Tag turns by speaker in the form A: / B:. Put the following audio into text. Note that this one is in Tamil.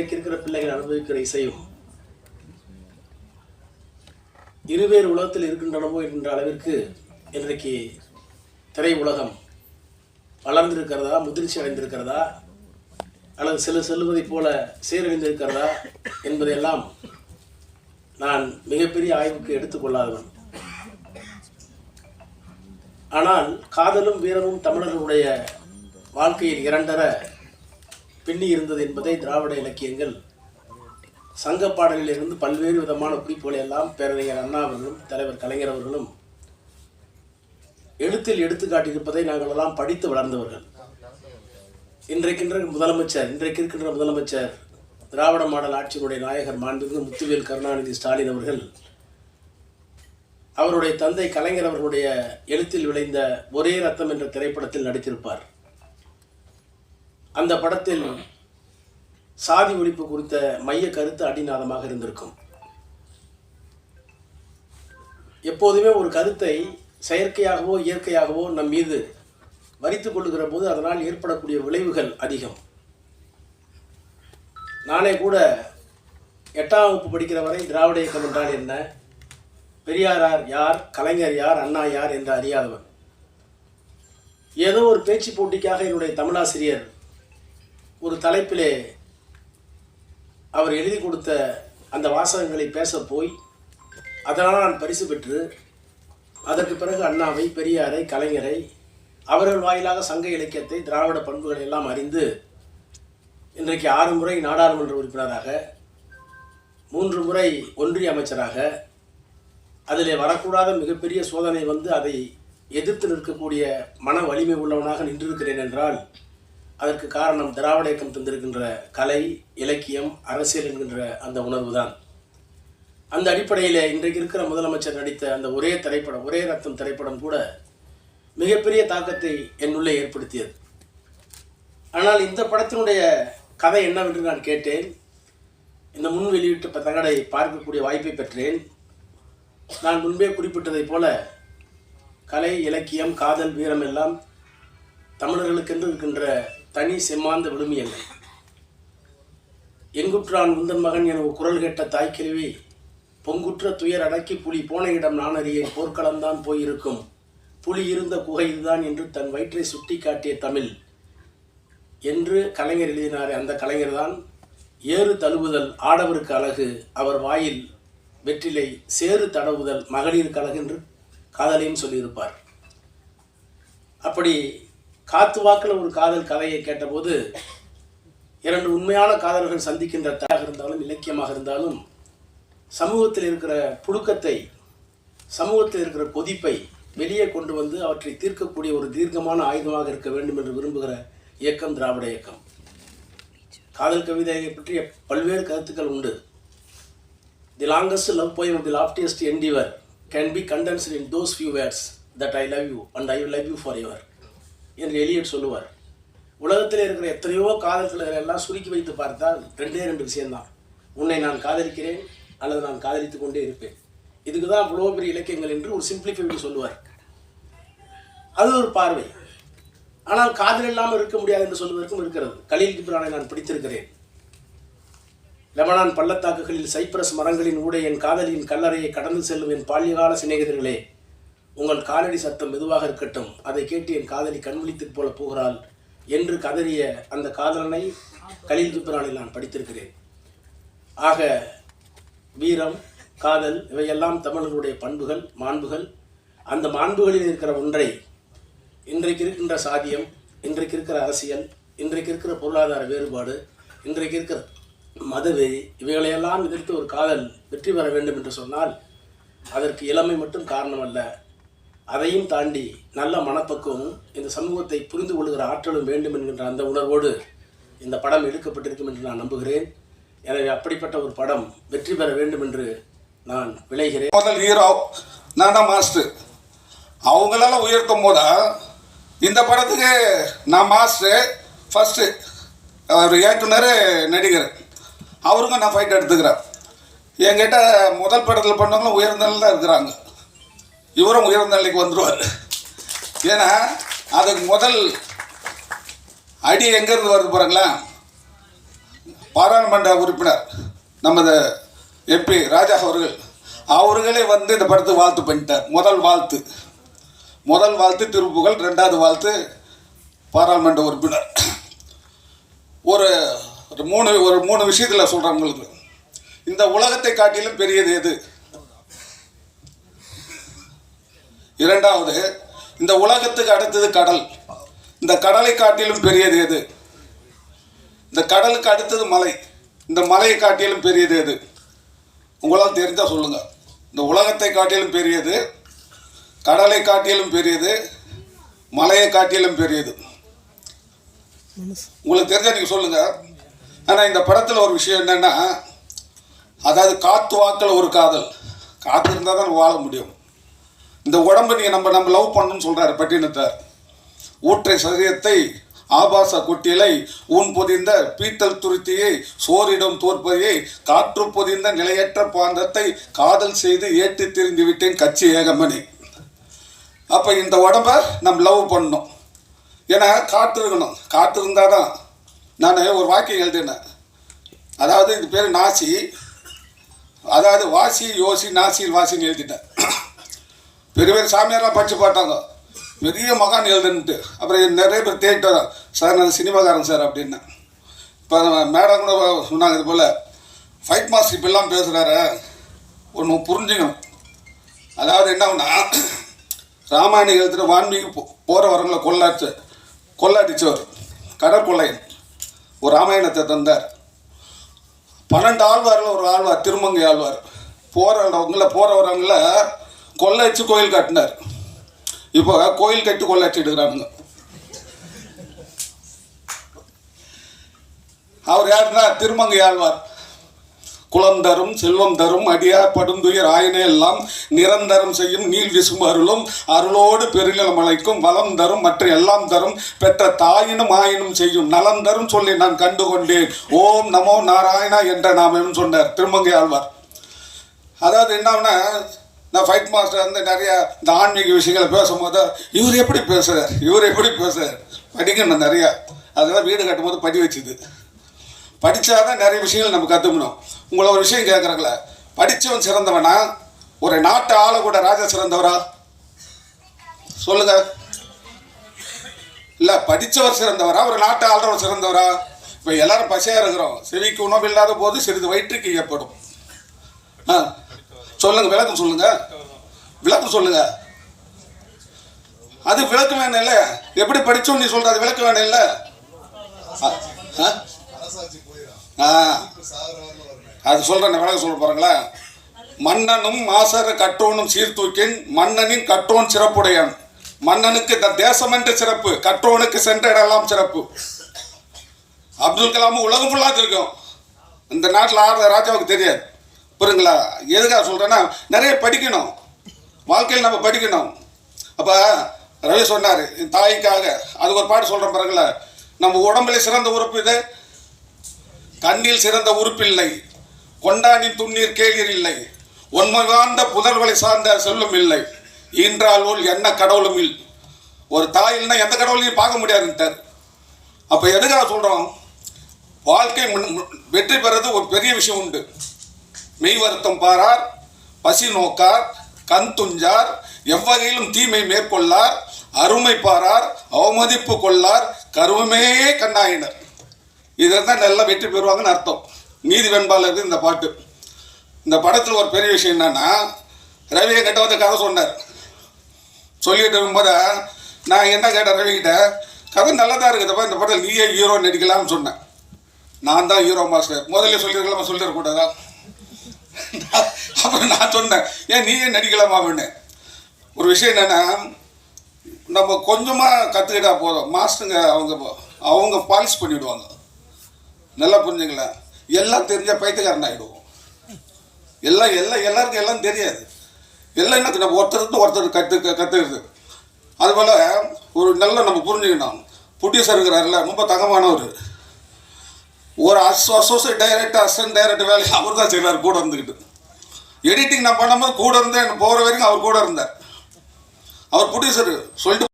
A: இருக்கிற பிள்ளைகள் அனுபவிக்கிற இசையும் இருவேறு உலகத்தில் இருக்கின்றனவோ என்ற அளவிற்கு இன்றைக்கு திரை உலகம் வளர்ந்திருக்கிறதா, முதிர்ச்சி அடைந்திருக்கிறதா, அல்லது செல்வதைப் போல சீரழிந்திருக்கிறதா என்பதையெல்லாம் நான் மிகப்பெரிய ஆய்வுக்கு எடுத்துக்கொள்ளாதவன். ஆனால் காதலும் வீரமும் தமிழர்களுடைய வாழ்க்கையில் இரண்டர பின்னி இருந்தது என்பதை திராவிட இலக்கியங்கள் சங்க பாடலிலிருந்து பல்வேறு விதமான குறிப்புகளை எல்லாம் பேரறிஞர் அண்ணா அவர்களும் தலைவர் கலைஞர் அவர்களும் எழுத்தில் எடுத்துக்காட்டியிருப்பதை நாங்கள் எல்லாம் படித்து வளர்ந்தவர்கள். இன்றைக்கு இருக்கின்ற முதலமைச்சர் திராவிட மாடல் ஆட்சியினுடைய நாயகர் மாண்புமிகு முத்துவேல் கருணாநிதி ஸ்டாலின் அவர்கள் அவருடைய தந்தை கலைஞர் அவர்களுடைய எழுத்தில் விளைந்த ஒரே ரத்தம் என்ற திரைப்படத்தில் நடித்திருப்பார். அந்த படத்தில் சாதி ஒழிப்பு குறித்த மைய கருத்து அடிநாதமாக இருந்திருக்கும். எப்போதுமே ஒரு கருத்தை செயற்கையாகவோ இயற்கையாகவோ நம் மீது வரித்துக் கொள்ளுகிற போது அதனால் ஏற்படக்கூடிய விளைவுகள் அதிகம். நானே கூட 8ஆம் வகுப்பு படிக்கிற வரை திராவிட இயக்கம் என்றால் என்ன, பெரியார் யார், கலைஞர் யார், அண்ணா யார் என்று அறியாதவன். ஏதோ ஒரு பேச்சு போட்டிக்காக என்னுடைய தமிழாசிரியர் ஒரு தலைப்பிலே அவர் எழுதி கொடுத்த அந்த வாசகங்களை பேச போய் அதனால் நான் பரிசு பெற்று அதற்கு பிறகு அண்ணாவை, பெரியாரை, கலைஞரை, அவர்கள் வாயிலாக சங்க இலக்கியத்தை, திராவிட பண்புகளை எல்லாம் அறிந்து இன்றைக்கு 6 முறை நாடாளுமன்ற உறுப்பினராக, 3 முறை ஒன்றிய அமைச்சராக, அதிலே வரக்கூடாத மிகப்பெரிய சோதனை வந்து அதை எதிர்த்து நிற்கக்கூடிய மன வலிமை உள்ளவனாக நின்றிருக்கிறேன் என்றால் அதற்கு காரணம் திராவிட இயக்கம் தந்திருக்கின்ற கலை, இலக்கியம், அரசியல் என்கின்ற அந்த உணர்வு தான். அந்த அடிப்படையில் இன்றைக்கு இருக்கிற முதலமைச்சர் நடித்த அந்த ஒரே ரத்தம் திரைப்படம் கூட மிகப்பெரிய தாக்கத்தை என்னுள்ளே ஏற்படுத்தியது. ஆனால் இந்த படத்தினுடைய கதை என்னவென்று நான் கேட்டேன். இந்த முன் வெளியீட்டு தகடை பார்க்கக்கூடிய வாய்ப்பை பெற்றேன். நான் முன்பே குறிப்பிட்டதைப் போல கலை, இலக்கியம், காதல், வீரம் எல்லாம் தமிழர்களுக்கென்று இருக்கின்ற தனி செம்மாந்த விழுமியங்கள். எங்குற்றான் உந்தன் மகன் என குரல் கேட்ட தாய்க்கிழவி, பொங்குற்ற துயர் அடக்கி புலி போன இடம் நான் அறியேன், போர்க்களம்தான் போயிருக்கும், புலி இருந்த குகை இதுதான் என்று தன் வயிற்றை சுட்டி காட்டிய தமிழ் என்று கலைஞர் எழுதினாரே, அந்த கலைஞர் தான் ஏறு தழுவுதல் ஆடவருக்கு அழகு, அவர் வாயில் வெற்றிலை, சேறு தடவுதல் மகளிருக்கு அழகு என்று காதலையும் சொல்லியிருப்பார். அப்படி காத்து வாக்கில் ஒரு காதல் கதையை கேட்டபோது 2 உண்மையான காதலர்கள் சந்திக்கின்ற தயாக இருந்தாலும், இலக்கியமாக இருந்தாலும், சமூகத்தில் இருக்கிற புழுக்கத்தை, சமூகத்தில் இருக்கிற கொதிப்பை வெளியே கொண்டு வந்து அவற்றை தீர்க்கக்கூடிய ஒரு தீர்க்கமான ஆயுதமாக இருக்க வேண்டும் என்று விரும்புகிற இயக்கம் திராவிட இயக்கம். காதல் கவிதையை பற்றிய பல்வேறு கருத்துக்கள் உண்டு. The longest love poem of the loftiest endeavour can be condensed in those few words that I love you and I will love you forever என்று எலியட் சொல்லுவார். உலகத்தில் இருக்கிற எத்தனையோ காதல்களை எல்லாம் சுருக்கி வைத்து பார்த்தால் 2 விஷயம்தான். உன்னை நான் காதலிக்கிறேன் அல்லது நான் காதலித்துக் கொண்டே இருப்பேன். இதுக்கு தான் இவ்வளோ பெரிய இலக்கியங்கள் என்று ஒரு சிம்பிளிஃபை சொல்லுவார். அது ஒரு பார்வை. ஆனால் காதல் இல்லாமல் இருக்க முடியாது என்று சொல்வதற்கும் இருக்கிறது. கலீல் கிப்ரானை நான் பிடித்திருக்கிறேன். லெபனான் பள்ளத்தாக்குகளில் சைப்ரஸ் மரங்களின் ஊடே என் காதலியின் கல்லறையை கடந்து செல்லும் என் பால்யகால சிநேகிதர்களே, உங்கள் காலடி சத்தம் மெதுவாக இருக்கட்டும், அதை கேட்டு என் காதலி கண்விழித்து போல போகிறாள் என்று கதறிய அந்த காதலனை கலீல் கிப்ரானில் நான் படித்திருக்கிறேன். ஆக வீரம், காதல் இவையெல்லாம் தமிழர்களுடைய பண்புகள், மாண்புகள். அந்த மாண்புகளில் இருக்கிற ஒன்றை இன்றைக்கு இருக்கின்ற சாதியம், இன்றைக்கு இருக்கிற அரசியல், இன்றைக்கு இருக்கிற பொருளாதார வேறுபாடு, இன்றைக்கு இருக்கிற மதவெறி இவைகளையெல்லாம் எதிர்த்து ஒரு காதல் வெற்றி பெற வேண்டும் என்று சொன்னால் அதற்கு இளமை மட்டும் காரணம் அல்ல, அதையும் தாண்டி நல்ல மனப்பக்குவமும் இந்த சமூகத்தை புரிந்து கொள்கிற ஆற்றலும் வேண்டும் என்கின்ற அந்த உணர்வோடு இந்த படம் எடுக்கப்பட்டிருக்கும் என்று நான் நம்புகிறேன். எனவே அப்படிப்பட்ட ஒரு படம் வெற்றி பெற வேண்டும் என்று நான் விளைகிறேன்.
B: முதல் ஹீரோ நான் தான் மாஸ்டர். அவங்களால உயர்த்தும் போதா இந்த படத்துக்கு நான் மாஸ்டர், ஃபஸ்ட்டு அவர் இயக்குனர், நடிகர், அவருக்கும் நான் ஃபைட் எடுத்துக்கிறேன். என்கிட்ட முதல் படத்தில் பண்ணவங்களும் உயர்ந்த நிலையில் தான் இருக்கிறாங்க. இவரும் உயர்ந்த நிலைக்கு வந்துடுவார். ஏன்னா அதுக்கு முதல் அடி எங்கேருந்து வருது பாருங்களேன், பாராளுமன்ற உறுப்பினர் நமது எம்பி ராஜா அவர்களே வந்து இந்த படத்துக்கு வாழ்த்து பண்ணிட்டார். முதல் வாழ்த்து திருப்புகழ், 2வது வாழ்த்து பாராளுமன்ற உறுப்பினர். ஒரு மூணு விஷயத்தில் சொல்கிறேன் உங்களுக்கு. இந்த உலகத்தை காட்டிலும் பெரியது எது? 2வது, இந்த உலகத்துக்கு அடுத்தது கடல். இந்த கடலை காட்டிலும் பெரியது எது? இந்த கடலுக்கு அடுத்தது மலை. இந்த மலையை காட்டிலும் பெரியது எது? உங்களால் தெரிஞ்சால் சொல்லுங்கள். இந்த உலகத்தை காட்டிலும் பெரியது, கடலை காட்டிலும் பெரியது, மலையை காட்டிலும் பெரியது. உங்களுக்கு தெரிஞ்சால் நீங்கள் சொல்லுங்கள். ஆனால் இந்த படத்தில் ஒரு விஷயம் என்னென்னா, அதாவது காற்று வாக்கில் ஒரு காதல். காற்று இருந்தால் தான் வாழ முடியும். இந்த உடம்பு நீங்கள் நம்ம லவ் பண்ணணும்னு சொல்கிறார் பட்டினத்தார். ஊற்றை சரியத்தை ஆபாச குட்டிலை ஊன் பொதிந்த பீட்டல் துருத்தியை சோரிடம் தோற்பதையை காற்று பொதிந்த நிலையற்ற பாந்தத்தை காதல் செய்து ஏற்றி திரிந்து விட்டேன் கட்சி ஏகமணி. அப்போ இந்த உடம்பை நம்ம லவ் பண்ணணும். ஏன்னா காற்று இருக்கணும். காற்று இருந்தால் தான். நான் ஒரு வாக்கியம் எழுதினேன். அதாவது இது பேர் நாசி. அதாவது வாசி யோசி நாசியில் வாசின்னு எழுதிட்டேன். பெரிய பெரிய சாமியாரெலாம் படித்து பார்த்தாங்க, பெரிய மகான் எழுதுன்ட்டு. அப்புறம் நிறைய பேர் தேடிட்டு வரோம், சார் நான் சினிமாக்காரன் சார் அப்படின்னு. இப்போ மேடம் கூட சொன்னாங்க, இது போல் ஃபைட் மாஸ்டர் இப்பெல்லாம் பேசுகிறாரு, ஒன்று புரிஞ்சுக்கணும். அதாவது என்னன்னா, ராமாயணம் எழுத்துகிற வான்மீகி போகிற வரங்களை கொள்ளாடிச்சவர் கடற்கொள்ளையன் ஒரு ராமாயணத்தை தந்தார். 12 ஆழ்வாரில் ஒரு ஆழ்வார் திருமங்கை ஆழ்வார் போகிறவங்கள கொள்ளைச்சு கோயில் கட்டினார். இப்போ கோயில் கட்டி கொள்ளைச்சு எடுக்கிறானுங்க. அவர் யாருன்னா திருமங்கை ஆழ்வார். குலம் தரும் செல்வம் தரும் அடியார் படுந்துயர் ஆயனே எல்லாம் நிரந்தரம் செய்யும் நீள் விசும்பு அருளோடு பெருநிலம் அழைக்கும் வளம் தரும் மற்ற எல்லாம் தரும் பெற்ற தாயினும் ஆயினும் செய்யும் நலம் தரும் சொல்லி நான் கண்டு கொண்டேன் ஓம் நமோ நாராயணா என்ற நாமம் சொன்னார் திருமங்கை ஆழ்வார். அதாவது என்னன்னா, நான் ஃபைட் மாஸ்டர் வந்து நிறையா இந்த ஆன்மீக விஷயங்களை பேசும்போது இவர் எப்படி பேசுகிறார் படிக்கணும் நிறையா. அதெல்லாம் வீடு கட்டும்போது படி வச்சுது. படித்தாதான் நிறைய விஷயங்கள் நம்ம கற்றுக்கணும். உங்களை ஒரு விஷயம் கேட்குறாங்களே, படித்தவன் சிறந்தவனா, ஒரு நாட்டை ஆளக்கூட ராஜா சிறந்தவரா சொல்லுங்க? இல்லை, படித்தவர் சிறந்தவரா, ஒரு நாட்டை ஆளுறவர் சிறந்தவரா? இப்போ எல்லாரும் பசியாக இருக்கிறோம். செவிக்கு உணவு இல்லாத போது சிறிது வயிற்றுக்கு ஏற்படும். சொல்லுங்க, விளக்கம் சொல்லுங்க. அது விளக்கம் வேணும் இல்லை? எப்படி படித்தோம் நீ சொல்ற, அது விளக்கம் வேணும் இல்லை? அது சொல்றேன், விளக்கம் சொல்ல போறாங்களா? மன்னனும் மாசர கற்றோனும் சீர்தூக்கின் மன்னனின் கற்றோன் சிறப்புடையான். மன்னனுக்கு இந்த தேசம் என்று சிறப்பு, கற்றோனுக்கு சென்ற இடமெல்லாம் சிறப்பு. அப்துல் கலாம் உலகம் ஃபுல்லாக இருக்கும், இந்த நாட்டில் ஆடுற ராஜாவுக்கு தெரியாது. புரியுங்களா? எதுக்காக சொல்கிறேன்னா, நிறைய படிக்கணும், வாழ்க்கையில் நம்ம படிக்கணும். அப்போ ரவி சொன்னார் தாய்க்காக, அது ஒரு பாட்டு சொல்கிறேன் பாருங்களா. நம்ம உடம்புல சிறந்த உறுப்பு இது, கண்ணில் சிறந்த உறுப்பில்லை, கொண்டானின் துண்ணீர் கேளீர் இல்லை, உண்மை வாழ்ந்த புதல்வலை சார்ந்த செல்லும் இல்லை, ஈன்றால் போல் என்ன கடவுளும் இல்லை. ஒரு தாயில்னா எந்த கடவுளையும் பார்க்க முடியாதுன்ட்டார். அப்போ எதுக்காக சொல்கிறோம், வாழ்க்கை வெற்றி பெறது ஒரு பெரிய விஷயம் உண்டு. மெய் வருத்தம் பாரார், பசி நோக்கார், கண் துஞ்சார், எவ்வகையிலும் தீமை மேற்கொள்ளார், அருமை பாரார், அவமதிப்பு கொள்ளார், கருவமே கண்ணாயினர். இதில் தான் நல்லா வெற்றி பெறுவாங்கன்னு அர்த்தம். நீதி வெண்பால் இருக்குது இந்த பாட்டு. இந்த படத்தில் ஒரு பெரிய விஷயம் என்னன்னா, ரவியை கிட்ட வந்து கதை சொன்னார். சொல்லிட்டு இருக்கும்போது நான் என்ன கேட்டேன் ரவிக்கிட்ட, கதை நல்லா தான் இருக்குதுப்பா, இந்த படத்தில் நீயே ஹீரோ நடிக்கலாம்னு சொன்னேன். நான் தான் ஹீரோ மாஸ்டர், முதல்ல சொல்லியிருக்கலாம், சொல்லிடக்கூடாதா? அப்புறம் நான் சொன்னேன், ஏன் நீயே நடிக்கலாமா அப்படின்னு. ஒரு விஷயம் என்னென்னா, நம்ம கொஞ்சமாக கற்றுக்கிட்டா போதும், மாஸ்டருங்க அவங்க பாலிஷ் பண்ணிவிடுவாங்க. நல்லா புரிஞ்சுங்களேன். எல்லாம் தெரிஞ்ச பைத்தியக்காரன் ஆகிடுவோம். எல்லாருக்கும் எல்லாம் தெரியாது. எல்லாம் என்ன நம்ம ஒருத்தருக்கு கற்றுக்கிறது. அதுபோல் ஒரு நல்லா நம்ம புரிஞ்சுக்கணும். ப்ரொடியூசர் இருக்கிறாருல, ரொம்ப தங்கமானவர். ஒரு அசோசியேட் டைரக்டர், அசிஸ்டன்ட் டைரக்டர் வேலையை அவர் தான் செய்கிறார் கூட இருந்துக்கிட்டு. எடிட்டிங் நான் பண்ணும்போது கூட இருந்தேன், போகிற வரைக்கும் அவர் கூட இருந்தார். அவர் ப்ரொடியூசர் சொல்லிட்டு